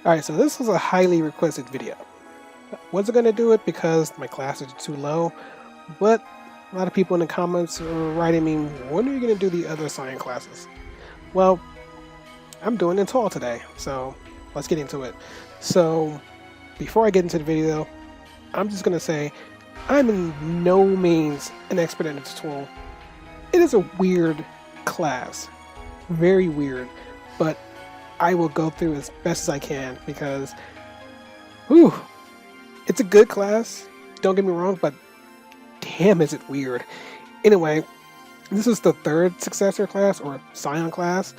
Alright, so this was a highly requested video. Wasn't going to do it because my classes are too low, but a lot of people in the comments are writing me, when are you going to do the other Scion classes? Well, I'm doing Etoile today, so let's get into it. So, before I get into the video, I'm just going to say, I'm in no means an expert in Etoile. It is a weird class, very weird, but I will go through as best as I can because, whew, it's a good class, don't get me wrong, but damn is it weird. Anyway, this is the third successor class, or Scion class.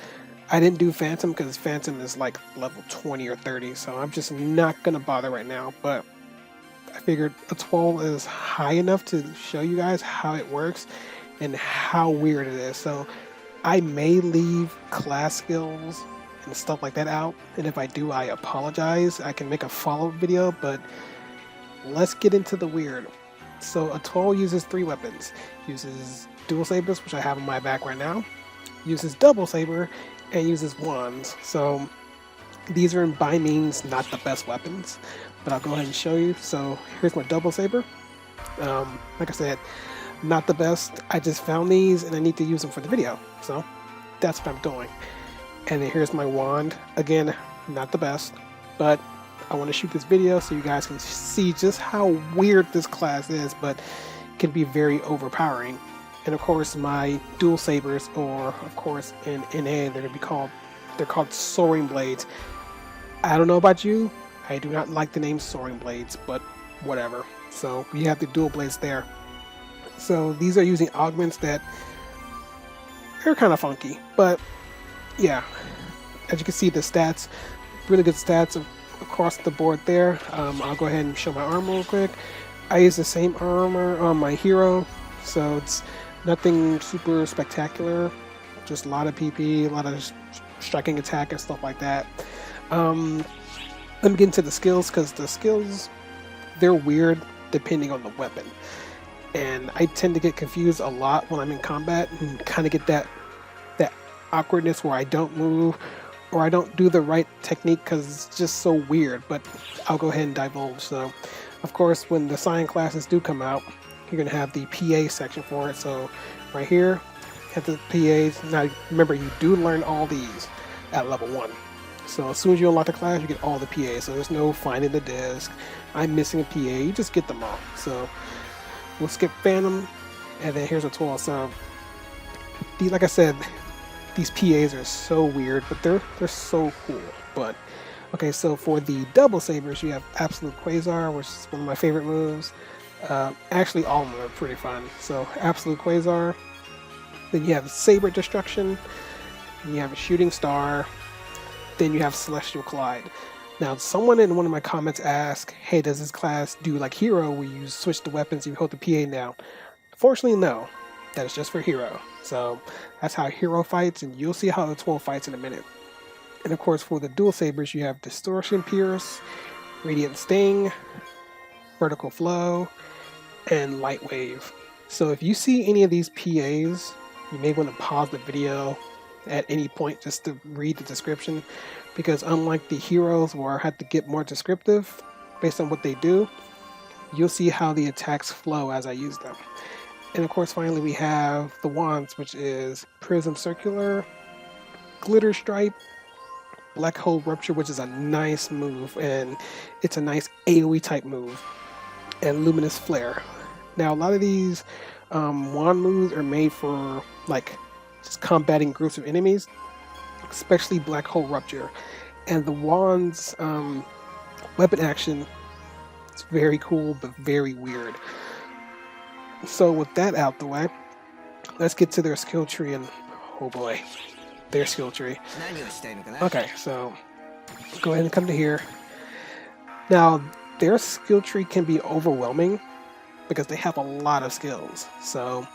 I didn't do Phantom because Phantom is like level 20 or 30, so I'm just not going to bother right now, but I figured Etoile is high enough to show you guys how it works and how weird it is. So I may leave class skills and stuff like that out, and if I do, I apologize. I can make a follow-up video, but let's get into the weird. So Etoile uses 3 weapons. Uses dual sabers, which I have on my back right now, uses double saber, and uses wands. So these are by means not the best weapons, but I'll go ahead and show you. So here's my double saber. Like I said, not the best. I just found these and I need to use them for the video, so that's what I'm doing. And then here's my wand. Again, not the best, but I want to shoot this video so you guys can see just how weird this class is, but it can be very overpowering. And of course, my dual sabers, or of course in NA, they're called soaring blades. I don't know about you, I do not like the name soaring blades, but whatever. So we have the dual blades there. So these are using augments that are kind of funky, but yeah, as you can see, the stats, really good stats across the board there. I'll go ahead and show my armor real quick. I use the same armor on my hero, so it's nothing super spectacular, just a lot of PP, a lot of striking attack and stuff like that. Let me get into the skills, because the skills, they're weird depending on the weapon, and I tend to get confused a lot when I'm in combat and kind of get that awkwardness where I don't move or I don't do the right technique because it's just so weird, but I'll go ahead and divulge. So of course, when the Scion classes do come out, you're going to have the PA section for it. So right here, have the PAs. Now remember, you do learn all these at level 1. So as soon as you unlock the class, you get all the PAs. So there's no finding the disc, I'm missing a PA, you just get them all. So we'll skip Phantom, and then here's Etoile. So like I said, these PAs are so weird, but they're so cool. But okay, so for the double sabers, you have Absolute Quasar, which is one of my favorite moves. Actually, all of them are pretty fun. So Absolute Quasar. Then you have Saber Destruction. And you have a Shooting Star. Then you have Celestial Collide. Now, someone in one of my comments asked, "Hey, does this class do like Hero, where you switch the weapons, you hold the PA down?" Fortunately, no. That is just for Hero. So that's how Hero fights, and you'll see how the Etoile fights in a minute. And of course, for the dual sabers, you have Distortion Pierce, Radiant Sting, Vertical Flow, and Light Wave. So if you see any of these PAs, you may want to pause the video at any point just to read the description, because unlike the heroes where I had to get more descriptive based on what they do, you'll see how the attacks flow as I use them. And of course, finally, we have the wands, which is Prism Circular, Glitter Stripe, Black Hole Rupture, which is a nice move, and it's a nice AoE type move, and Luminous Flare. Now, a lot of these wand moves are made for like just combating groups of enemies, especially Black Hole Rupture. And the wand's weapon action is very cool, but very weird. So with that out the way, let's get to their skill tree, and oh boy, their skill tree. Okay, so go ahead and come to here. Now, their skill tree can be overwhelming because they have a lot of skills. So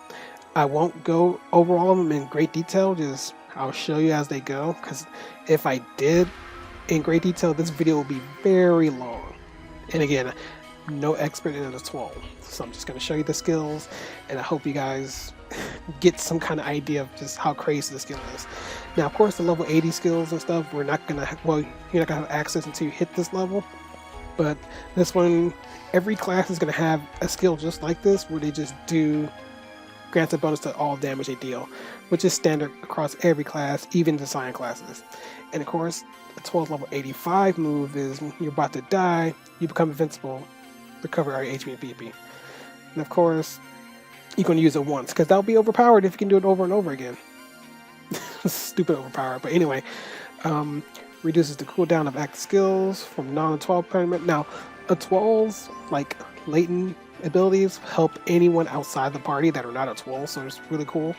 I won't go over all of them in great detail, just I'll show you as they go, because if I did in great detail, this video will be very long. And again, no expert in Etoile. So I'm just going to show you the skills, and I hope you guys get some kind of idea of just how crazy the skill is. Now, of course, the level 80 skills and stuff, we're not going to, well, you're not going to have access until you hit this level. But this one, every class is going to have a skill just like this, where they just do grants a bonus to all damage they deal, which is standard across every class, even the Scion classes. And of course, the 12th level 85 move is when you're about to die, you become invincible, recover all your HP and PP. And of course, you're going to use it once, because that'll be overpowered if you can do it over and over again. Stupid overpowered. But anyway, reduces the cooldown of active skills from non-Etoile permanent. Now, Etoile's like latent abilities help anyone outside the party that are not Etoile, so it's really cool.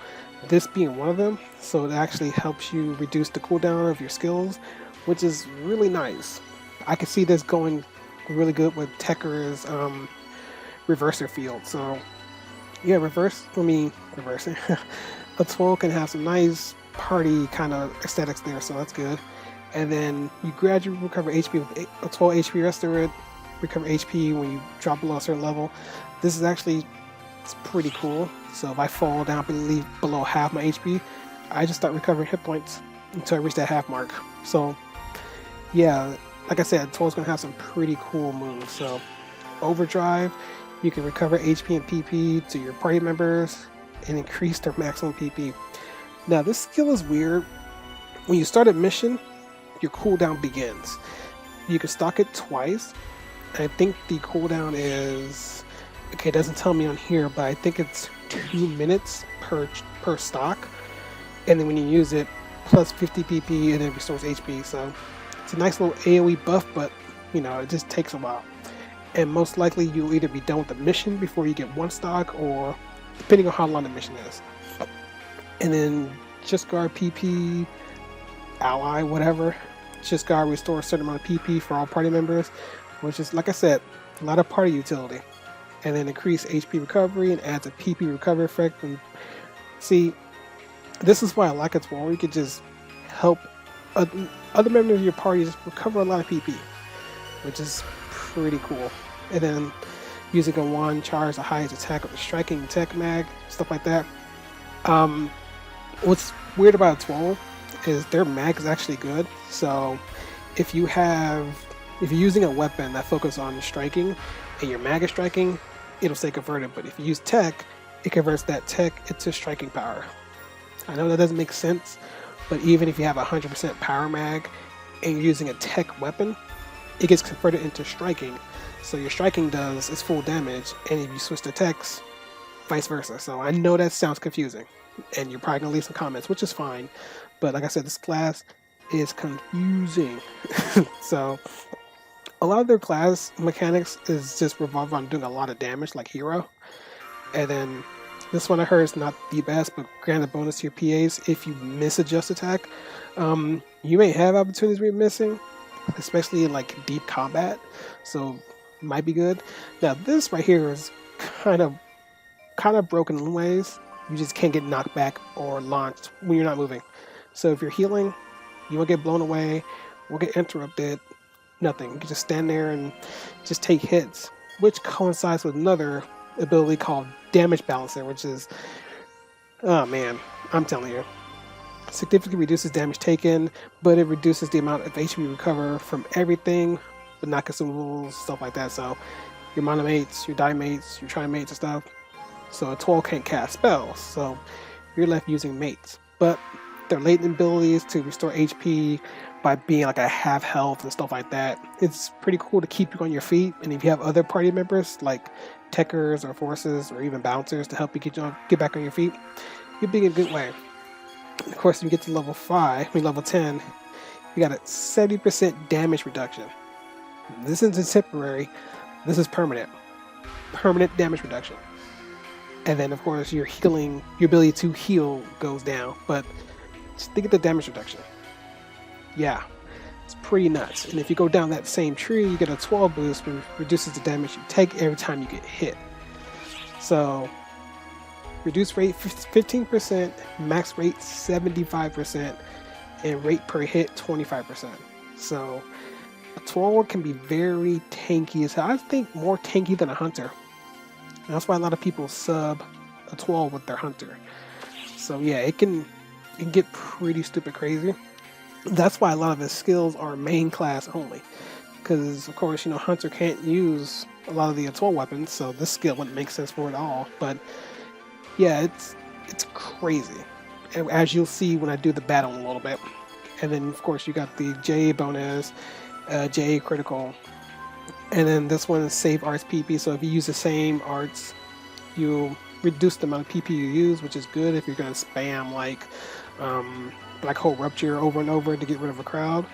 This being one of them, so it actually helps you reduce the cooldown of your skills, which is really nice. I can see this going really good with Tekker's reverser field. So yeah, reversing. Etoile can have some nice party kind of aesthetics there, so that's good. And then you gradually recover HP with Etoile HP Restore, recover HP when you drop below a certain level. This is actually, it's pretty cool. So if I fall down below half my HP, I just start recovering hit points until I reach that half mark. So yeah, like I said, Etoile's gonna have some pretty cool moves. So Overdrive, you can recover HP and PP to your party members and increase their maximum PP. Now this skill is weird. When you start a mission, your cooldown begins. You can stock it twice. I think the cooldown is, okay, it doesn't tell me on here, but I think it's 2 minutes per stock. And then when you use it, plus 50 PP and then restores HP. So it's a nice little AoE buff, but you know, it just takes a while. And most likely you'll either be done with the mission before you get one stock, or depending on how long the mission is. And then just guard PP, ally, whatever. Just guard restore a certain amount of PP for all party members, which is, like I said, a lot of party utility. And then increase HP recovery and adds a PP recovery effect. And see, this is why I like it. Well, you could just help other members of your party just recover a lot of PP, which is pretty cool. And then using a wand charge the highest attack of the striking tech mag, stuff like that. What's weird about Etoile is their mag is actually good. So if you're using a weapon that focuses on striking and your mag is striking, it'll stay converted. But if you use tech, it converts that tech into striking power. I know that doesn't make sense, but even if you have 100% power mag and you're using a tech weapon, it gets converted into striking. So your striking does its full damage, and if you switch to techs, vice versa. So I know that sounds confusing, and you're probably gonna leave some comments, which is fine. But like I said, this class is confusing. So a lot of their class mechanics is just revolve on doing a lot of damage, like Hero. And then this one I heard is not the best, but grant a bonus to your PAs if you misadjust attack. You may have opportunities where you're missing, especially in like deep combat, so might be good. Now this right here is kind of broken in ways. You just can't get knocked back or launched when you're not moving. So if you're healing, you won't get blown away, won't get interrupted, nothing. You can just stand there and just take hits, which coincides with another ability called Damage Balancer, which is, oh man, I'm telling you, significantly reduces damage taken, but it reduces the amount of HP recover from everything, but not consumables, stuff like that. So your mana mates, your die mates, your tri mates and stuff. So Etoile can't cast spells, so you're left using mates. But their latent abilities to restore HP by being like a half health and stuff like that, it's pretty cool to keep you on your feet. And if you have other party members like techers or forces or even bouncers to help you get back on your feet, you'll be in a good way. And of course, when you get to level 10, you got a 70% damage reduction. This isn't temporary, this is permanent. Permanent damage reduction. And then of course your ability to heal goes down, but just think of the damage reduction. Yeah, it's pretty nuts. And if you go down that same tree, you get a 12 boost, which reduces the damage you take every time you get hit. So reduce rate 15%, max rate 75%, and rate per hit 25%. So A 12 can be very tanky as hell. I think more tanky than a hunter. And that's why a lot of people sub a 12 with their hunter. So yeah, it can get pretty stupid crazy. That's why a lot of his skills are main class only. Because of course, hunter can't use a lot of the Etoile weapons, so this skill wouldn't make sense for it all. But yeah, it's crazy. And as you'll see when I do the battle in a little bit. And then of course you got the JA bonus, JA critical, and then this one is save arts PP. So if you use the same arts, you reduce the amount of PP you use, which is good if you're going to spam like Black Hole Rupture over and over to get rid of a crowd.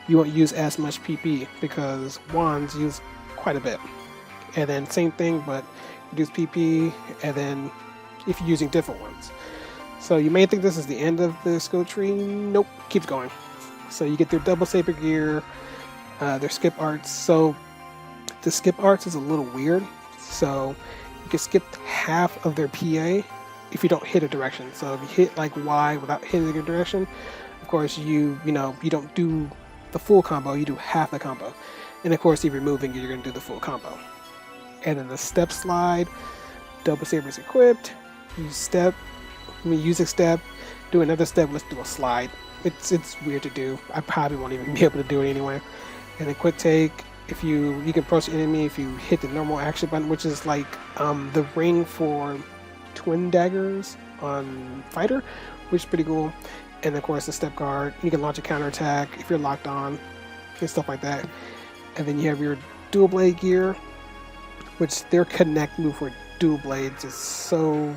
You won't use as much PP because wands use quite a bit. And then same thing, but reduce PP, and then if you're using different ones. So you may think this is the end of the skill tree. Nope, keeps going. So you get their double saber gear, their skip arts. So the skip arts is a little weird. So you can skip half of their PA if you don't hit a direction. So if you hit like Y without hitting a direction, of course you don't do the full combo, you do half the combo. And of course if you're moving, you're going to do the full combo. And then the step slide, double sabers equipped, use step, use a step, do another step, let's do a slide. It's weird to do. I probably won't even be able to do it anyway. And then quick take, if you can approach the enemy if you hit the normal action button, which is like the ring for twin daggers on fighter, which is pretty cool. And of course the step guard, you can launch a counter attack if you're locked on and stuff like that. And then you have your dual blade gear, which their connect move for dual blades is so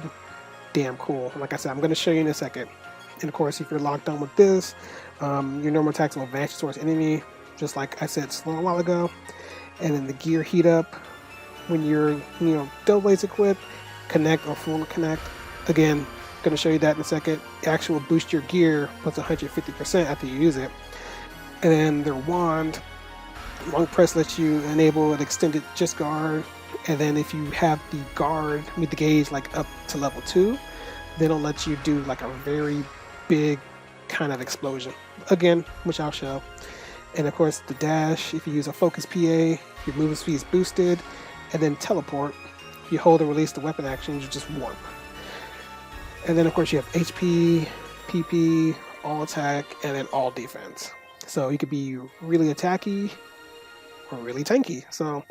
damn cool. Like I said, I'm going to show you in a second. And of course, if you're locked on with this, your normal attacks will advance towards enemy, just like I said a while ago. And then the gear heat up when you're double blades equipped, connect or full connect. Again, going to show you that in a second. It actually will boost your gear plus 150% after you use it. And then their wand, long press lets you enable an extended just guard. And then if you have the guard with the gauge like up to level 2, then it'll let you do like a very big kind of explosion. Again, which I'll show. And of course the dash, if you use a focus PA, your movement speed is boosted. And then teleport, if you hold and release the weapon action, you just warp. And then of course you have HP, PP, all attack, and then all defense. So you could be really attacky or really tanky. So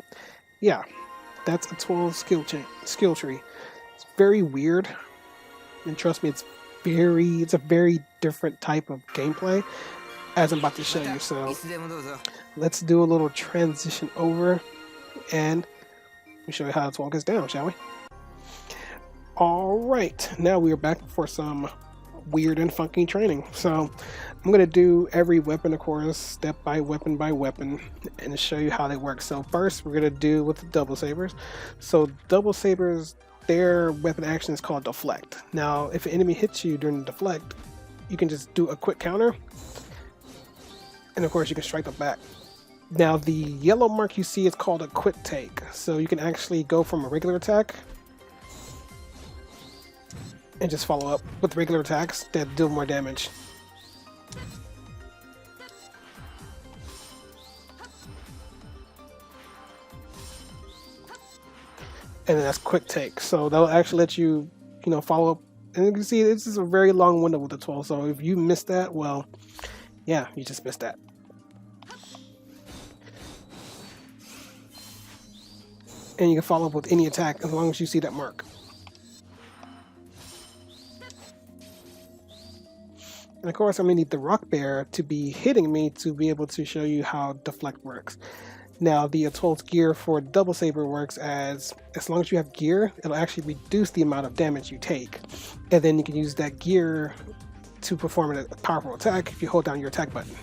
yeah, that's a 12 skill tree. It's very weird, and trust me, it's a very different type of gameplay, as I'm about to show you. So let's do a little transition over, and we show you how the 12 gets down, shall we? All right, now we are back for some weird and funky training. So I'm going to do every weapon, of course, step by weapon, and show you how they work. So first we're going to do with the double sabers. So double sabers, their weapon action is called deflect. Now if an enemy hits you during the deflect, you can just do a quick counter, and of course you can strike them back. Now the yellow mark you see is called a quick take. So you can actually go from a regular attack and just follow up with regular attacks that deal more damage. And then that's quick take. So that'll actually let you, follow up. And you can see this is a very long window with the 12. So if you missed that, well, yeah, you just missed that. And you can follow up with any attack as long as you see that mark. And of course, I'm going to need the rock bear to be hitting me to be able to show you how deflect works. Now, the Etoile's gear for double saber works as long as you have gear, it'll actually reduce the amount of damage you take. And then you can use that gear to perform a powerful attack if you hold down your attack button.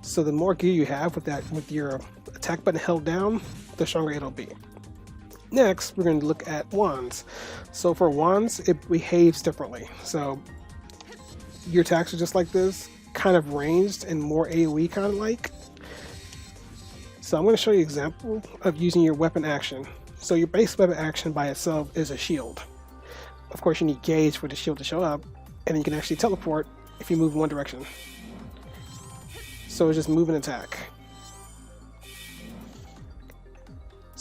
So the more gear you have with your attack button held down, the stronger it'll be. Next, we're going to look at wands. So for wands, it behaves differently. So your attacks are just like this, kind of ranged and more AoE kind of like. So I'm going to show you an example of using your weapon action. So your base weapon action by itself is a shield. Of course you need gauge for the shield to show up, and you can actually teleport if you move in one direction. So it's just move and attack.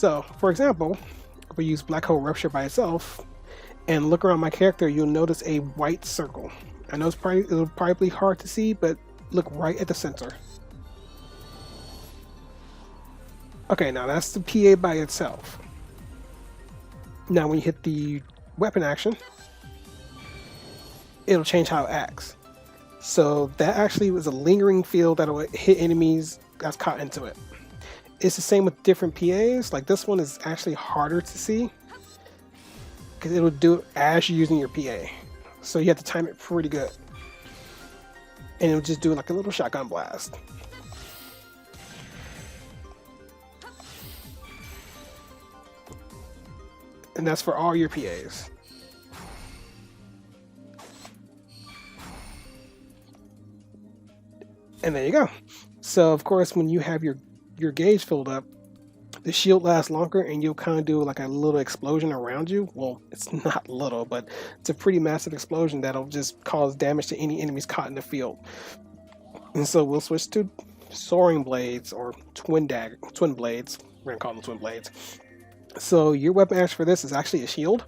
So, for example, if we use Black Hole Rupture by itself and look around my character, you'll notice a white circle. I know it'll probably be hard to see, but look right at the center. Okay, now that's the PA by itself. Now when you hit the weapon action, it'll change how it acts. So that actually was a lingering field that'll hit enemies that's caught into it. It's the same with different PAs. Like this one is actually harder to see because it'll do it as you're using your PA. So you have to time it pretty good. And it'll just do like a little shotgun blast. And that's for all your PAs. And there you go. So of course, when you have your gauge filled up, the shield lasts longer and you'll kind of do like a little explosion around you. Well, it's not little, but it's a pretty massive explosion that'll just cause damage to any enemies caught in the field. And so we'll switch to soaring blades or twin blades. We're gonna call them twin blades. So your weapon action for this is actually a shield,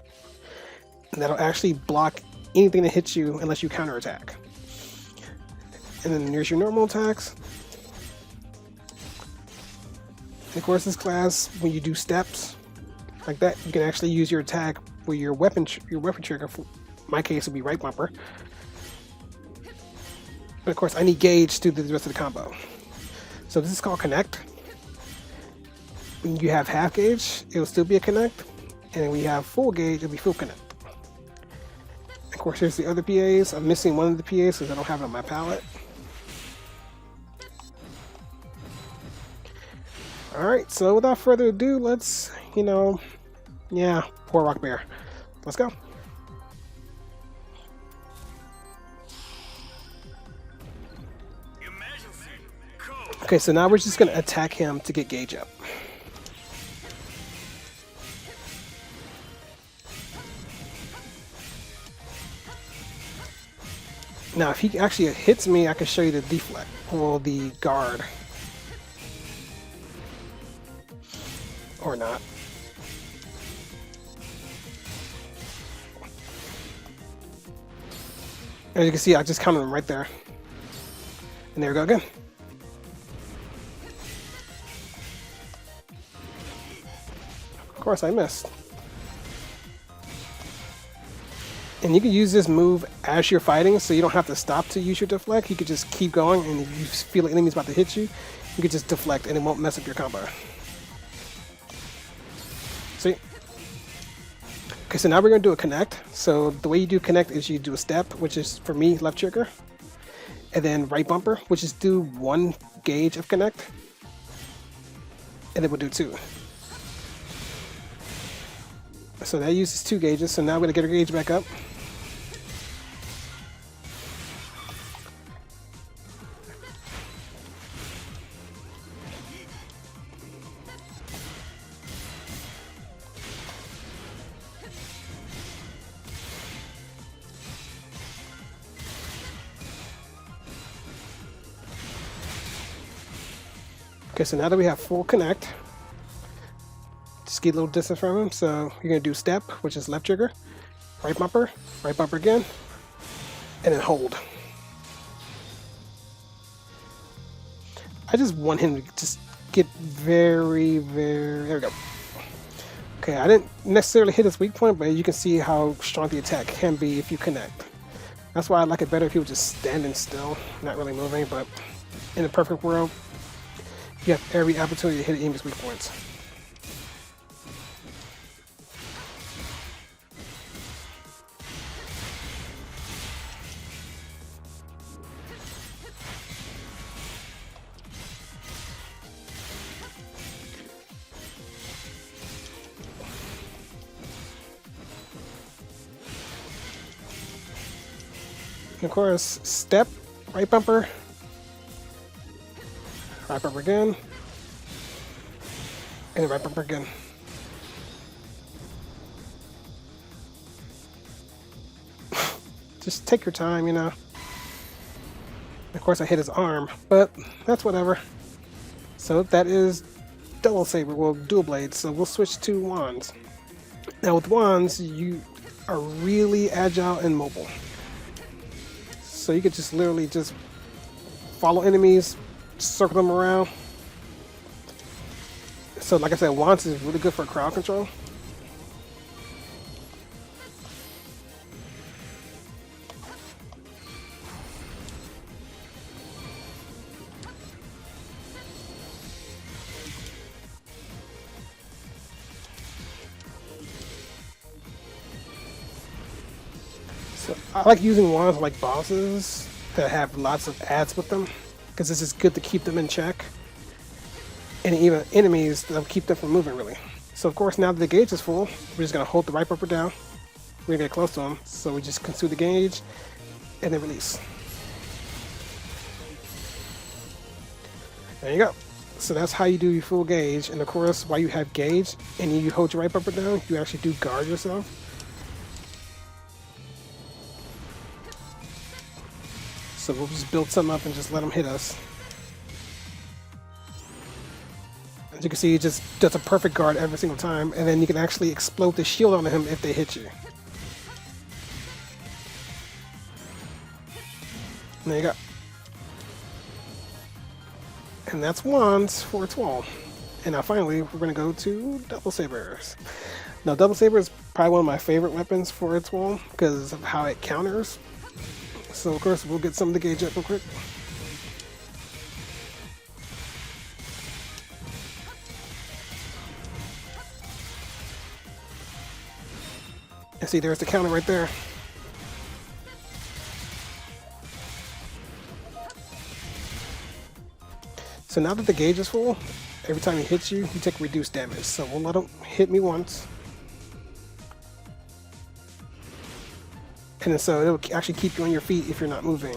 and that'll actually block anything that hits you unless you counterattack. And then here's your normal attacks. And of course, this class, when you do steps like that, you can actually use your attack with your weapon trigger. For my case, would be right bumper. But of course, I need gauge to do the rest of the combo. So this is called connect. When you have half gauge, it'll still be a connect, and when you have full gauge, it'll be full connect. Of course, here's the other PAs. I'm missing one of the PAs because I don't have it on my palette. Alright, so without further ado, let's, poor Rock Bear. Let's go. Okay, so now we're just going to attack him to get gauge up. Now, if he actually hits me, I can show you the deflect, or the guard. Or not. As you can see, I just counted him right there. And there we go again. Of course, I missed. And you can use this move as you're fighting, so you don't have to stop to use your deflect. You can just keep going, and if you feel the enemy's about to hit you, you can just deflect, and it won't mess up your combo. See? Okay, so now we're going to do a connect. So the way you do connect is you do a step, which is, for me, left trigger, and then right bumper, which is do 1 gauge of connect, and then we'll do 2. So that uses 2 gauges, so now we're going to get our gauge back up. Okay, so now that we have full connect, just get a little distance from him. So you're going to do step, which is left trigger, right bumper again, and then hold. I just want him to just get very, there we go. Okay, I didn't necessarily hit his weak point, but you can see how strong the attack can be if you connect. That's why I like it better if he was just standing still, not really moving, but in a perfect world, you have every opportunity to hit enemy's weak points. And of course, step, right bumper, right bumper again, and right bumper again. Just take your time, you know. Of course, I hit his arm, but that's whatever. So that is double saber, well, dual blades, so we'll switch to wands. Now with wands, you are really agile and mobile. So you could just literally just follow enemies, circle them around. So like I said, wands is really good for crowd control. So I like using wands like bosses that have lots of ads with them, because this is good to keep them in check. And even enemies, that'll keep them from moving really. So of course, now that the gauge is full, we're just gonna hold the right bumper down. We're gonna get close to them, so we just consume the gauge and then release. There you go. So that's how you do your full gauge. And of course, while you have gauge and you hold your right bumper down, you actually do guard yourself. So we'll just build something up and just let them hit us. As you can see, it just does a perfect guard every single time, and then you can actually explode the shield onto him if they hit you. There you go. And that's wands for Etoile. And now finally, we're going to go to double sabers. Now double saber is probably one of my favorite weapons for Etoile because of how it counters. So of course we'll get some of the gauge up real quick. And see, there's the counter right there. So now that the gauge is full, every time he hits you, you take reduced damage. So we'll let him hit me once. And so it'll actually keep you on your feet if you're not moving.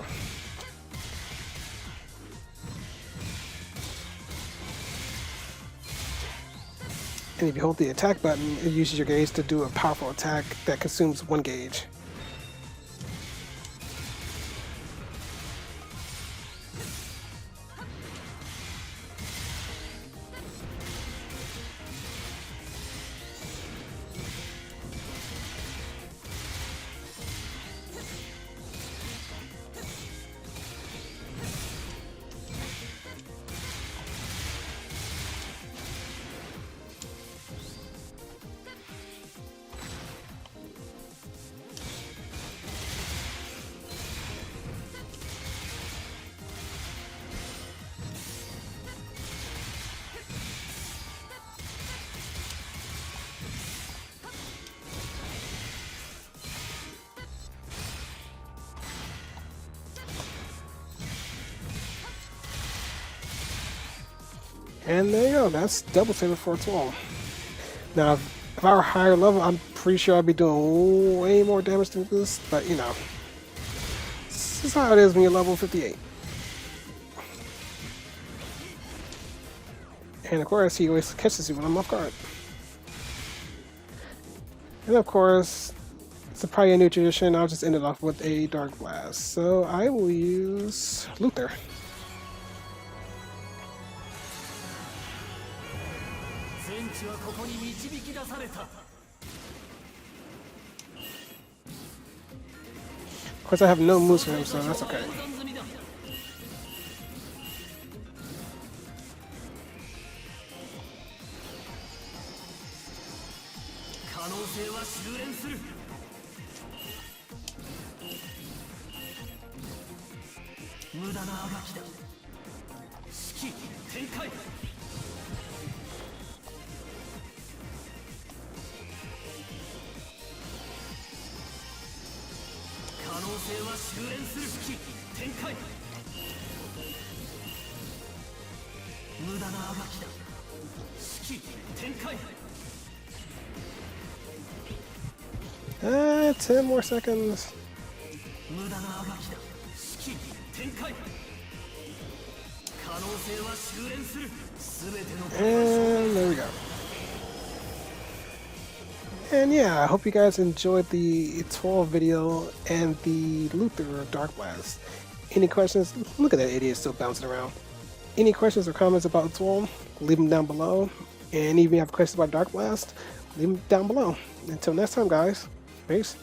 And if you hold the attack button, it uses your gauge to do a powerful attack that consumes one gauge. And there you go, that's double saber for Etoile. Now, if I were higher level, I'm pretty sure I'd be doing way more damage than this, but you know, this is how it is when you're level 58. And of course, he always catches you when I'm off guard. And of course, it's probably a new tradition, I'll just end it off with a Dark Blast. So I will use Luther. Of course, I have no moves for him, so that's okay. Ah, 10 more seconds. And there we go. And yeah, I hope you guys enjoyed the Etoile video and the Luther Dark Blast. Any questions? Look at that idiot still bouncing around. Any questions or comments about Etoile, leave them down below. And even if you have questions about Dark Blast, leave them down below. Until next time, guys. Peace.